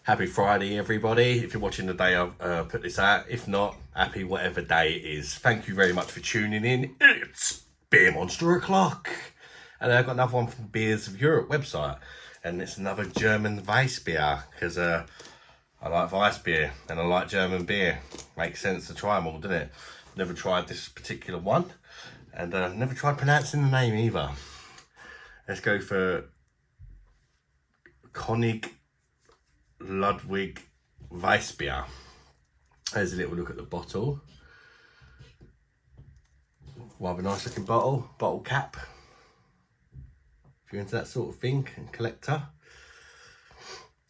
Happy Friday, everybody. If you're watching the day I put this out, if not, happy whatever day it is. Thank you very much for tuning in. It's Beer Monster o'clock. And I've got another one from Beers of Europe website. And it's another German Weissbier, because I like Weissbier and I like German beer. Makes sense to try them all, doesn't it? Never tried this particular one. And never tried pronouncing the name either. Let's go for König Ludwig Weissbier. There's a little look at the bottle. Rather nice looking bottle cap. If you're into that sort of thing, and collector.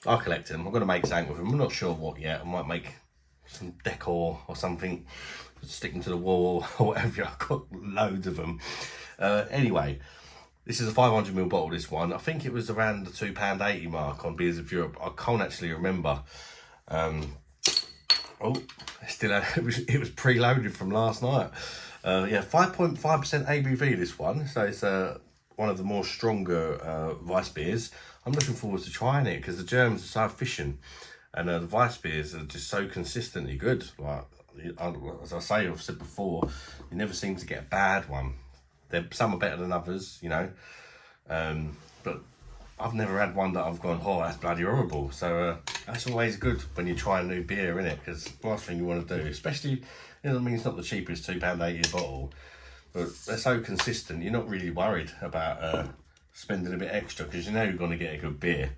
I'll collect them. I'm going to make something with them. I'm not sure what yet. I might make some decor or something. Stick them to the wall or whatever. I've got loads of them. Anyway. This is a 500ml bottle, this one. I think it was around the £2.80 mark on Beers of Europe. I can't actually remember. It was preloaded from last night. 5.5% ABV, this one. So it's one of the more stronger Weissbiers. I'm looking forward to trying it because the Germans are so efficient. And the Weissbiers are just so consistently good. Like, as I say, I've said before, you never seem to get a bad one. Some are better than others, you know, but I've never had one that I've gone, oh, that's bloody horrible. So that's always good when you try a new beer, innit? Because the last thing you want to do, especially, you know, I mean, it's not the cheapest £2.80 a bottle, but they're so consistent, you're not really worried about spending a bit extra because you know you're going to get a good beer.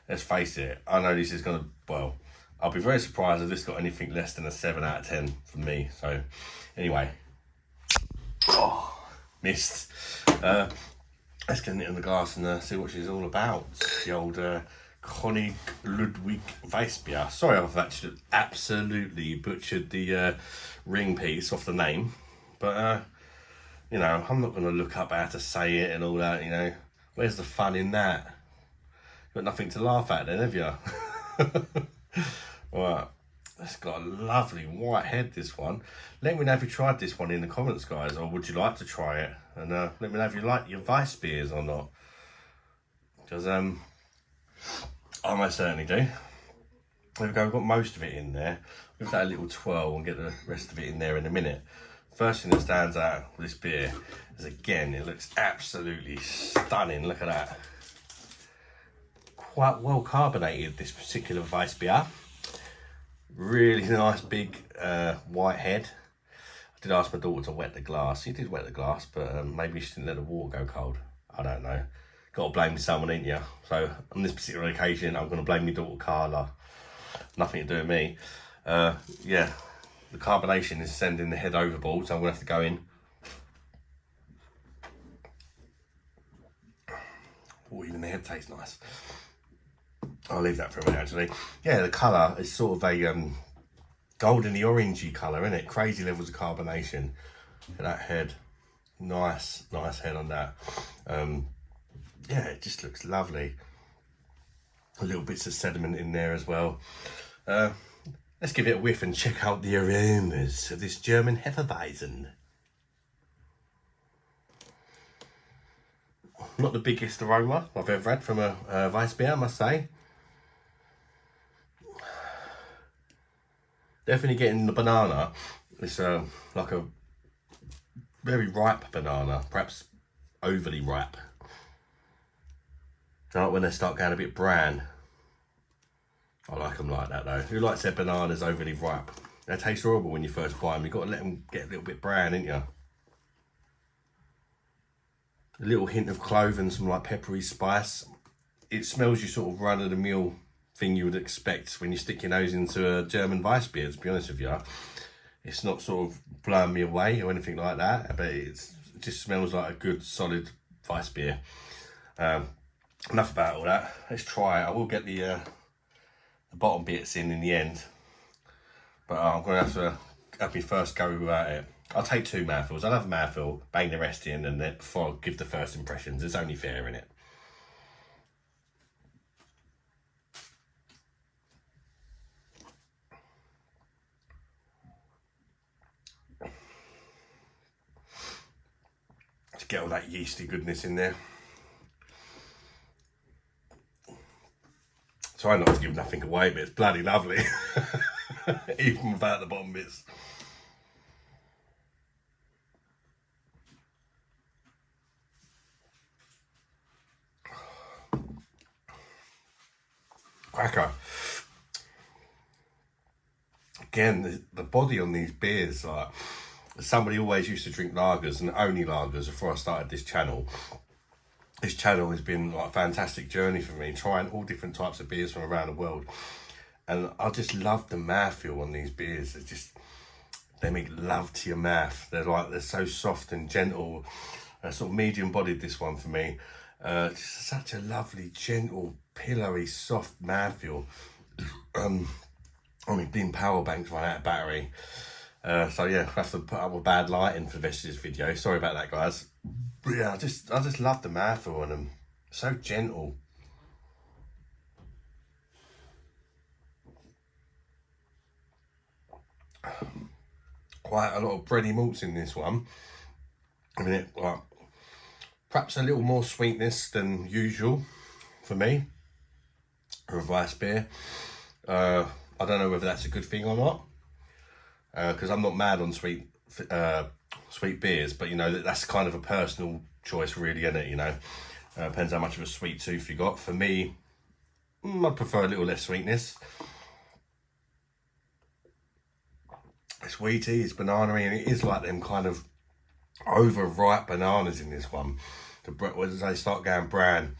Let's face it, I know this is going to, well, I'll be very surprised if this got anything less than a 7 out of 10 from me. So anyway. Missed. Let's get it in the glass and see what she's all about. The old König Ludwig Weissbier. Sorry, I've actually absolutely butchered the ring piece off the name, but you know, I'm not going to look up how to say it and all that. You know, where's the fun in that? You've got nothing to laugh at, then, have you? Right. It's got a lovely white head, this one. Let me know if you tried this one in the comments, guys, or would you like to try it? And let me know if you like your Weissbiers or not. Because I most certainly do. There we go, we've got most of it in there. Give that a little twirl and get the rest of it in there in a minute. First thing that stands out with this beer is, again, it looks absolutely stunning. Look at that. Quite well carbonated, this particular Weissbier. Really nice big white head. I did ask my daughter to wet the glass. She did wet the glass, but maybe she didn't let the water go cold. I don't know. Got to blame someone, ain't you? So on this particular occasion, I'm going to blame my daughter Carla. Nothing to do with me. Yeah, the carbonation is sending the head overboard, so I'm going to have to go in. Oh, even the head tastes nice. I'll leave that for a minute, actually. Yeah, the colour is sort of a goldeny orangey colour, isn't it? Crazy levels of carbonation. Look at that head. Nice head on that. Yeah, it just looks lovely. A little bits of sediment in there as well. Let's give it a whiff and check out the aromas of this German Hefeweizen. Not the biggest aroma I've ever had from a Weissbier, I must say. Definitely getting the banana. It's like a very ripe banana, perhaps overly ripe. I like when they start going a bit brown. I like them like that though. Who likes their bananas overly ripe? They taste horrible when you first buy them. You've got to let them get a little bit brown, ain't you? A little hint of clove and some like peppery spice. It smells your sort of run-of-the-mill thing you would expect when you stick your nose into a German Weissbier, to be honest with you. It's not sort of blowing me away or anything like that, but it just smells like a good solid Weissbier. Enough about all that. Let's try it. I will get the bottom bits in the end, but I'm going to have me first go without it. I'll take 2 mouthfuls. I'll have a mouthful, bang the rest in, and then before I give the first impressions. It's only fair, innit? To get all that yeasty goodness in there. Try not to give nothing away, but it's bloody lovely. Even without the bottom bits. Cracker. Again, the body on these beers, like, somebody always used to drink lagers and only lagers before I started this channel. This channel has been like a fantastic journey for me, trying all different types of beers from around the world. And I just love the mouthfeel on these beers. It's just, they make love to your mouth. They're so soft and gentle. Sort of medium bodied, this one for me. Just such a lovely, gentle, pillowy, soft mouthfeel. I mean, being power banks run out of battery. So yeah, I have to put up with bad lighting for the rest of this video. Sorry about that, guys. But yeah, I just love the mouthfeel on them. So gentle. Quite a lot of bready malts in this one. I mean, perhaps a little more sweetness than usual for me for a Weissbier. I don't know whether that's a good thing or not, because I'm not mad on sweet beers, but you know, that's kind of a personal choice really, isn't it? You know, depends how much of a sweet tooth you got. For me, I prefer a little less sweetness. It's wheaty, it's banana-y, and it is like them kind of overripe bananas in this one. When they start going brown,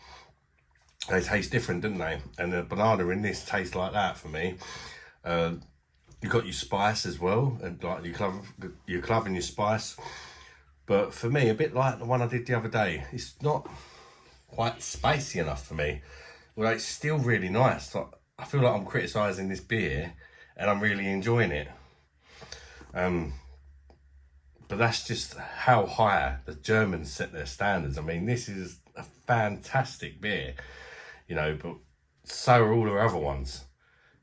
they taste different, don't they? And the banana in this tastes like that for me. You've got your spice as well, and like your clove and your spice. But for me, a bit like the one I did the other day, it's not quite spicy enough for me. Well, it's still really nice. Like, I feel like I'm criticising this beer, and I'm really enjoying it. But that's just how high the Germans set their standards. I mean, this is a fantastic beer, you know, but so are all the other ones,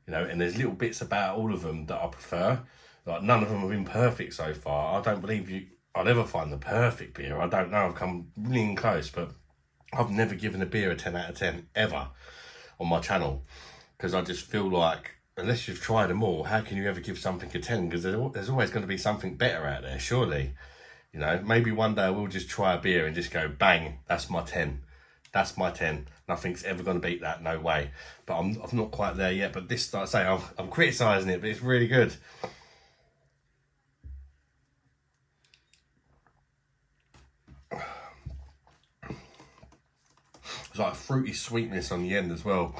you know, and there's little bits about all of them that I prefer. Like, none of them have been perfect so far. I don't believe I'll ever find the perfect beer. I don't know, I've come really close, but I've never given a beer a 10 out of 10 ever on my channel, because I just feel like, unless you've tried them all, how can you ever give something a 10? Because there's always going to be something better out there, surely. You know, maybe one day we'll just try a beer and just go, bang, that's my 10. That's my 10. Nothing's ever going to beat that, no way. But I'm not quite there yet. But this, like I say, I'm criticising it, but it's really good. It's like a fruity sweetness on the end as well.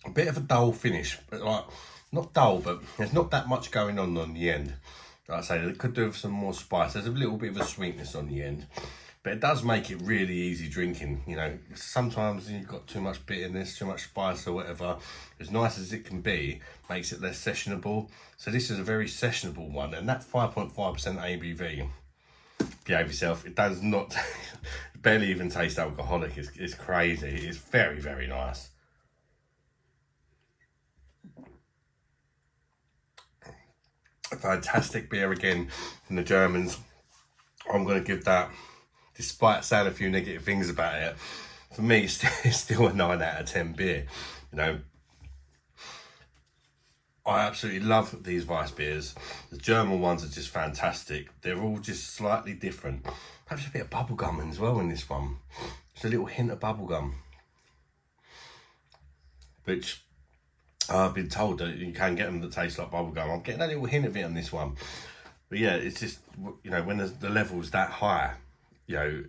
A bit of a dull finish, but like, not dull, but there's not that much going on the end. Like I say, they could do with some more spice. There's a little bit of a sweetness on the end, but it does make it really easy drinking. You know, sometimes you've got too much bitterness, too much spice or whatever. As nice as it can be, makes it less sessionable. So this is a very sessionable one, and that 5.5% ABV, behave yourself, it does not, barely even taste alcoholic. It's crazy. It's very, very nice. A fantastic beer again from the Germans. I'm going to give that, despite saying a few negative things about it, for me it's still a 9 out of 10 beer. You know, I absolutely love these Weissbiers. The German ones are just fantastic. They're all just slightly different. Perhaps a bit of bubblegum as well in this one. Just a little hint of bubblegum, which I've been told that you can get them that taste like bubblegum. I'm getting a little hint of it on this one. But yeah, it's just, you know, when the level's that high, you know,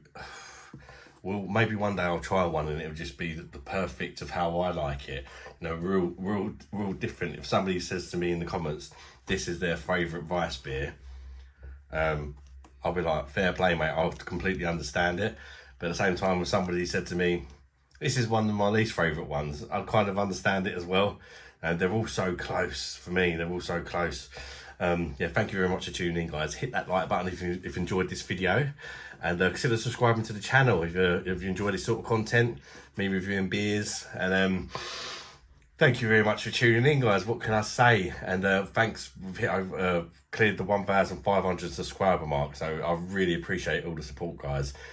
well, maybe one day I'll try one and it'll just be the perfect of how I like it. You know, real different. If somebody says to me in the comments, this is their favourite Weissbier, I'll be like, fair play, mate. I'll completely understand it. But at the same time, when somebody said to me, this is one of my least favourite ones, I kind of understand it as well. And they're all so close for me. They're all so close. Yeah, thank you very much for tuning in, guys. Hit that like button if you enjoyed this video, and consider subscribing to the channel if you enjoy this sort of content, me reviewing beers. And thank you very much for tuning in, guys. What can I say? And thanks. I've cleared the 1,500 subscriber mark, so I really appreciate all the support, guys.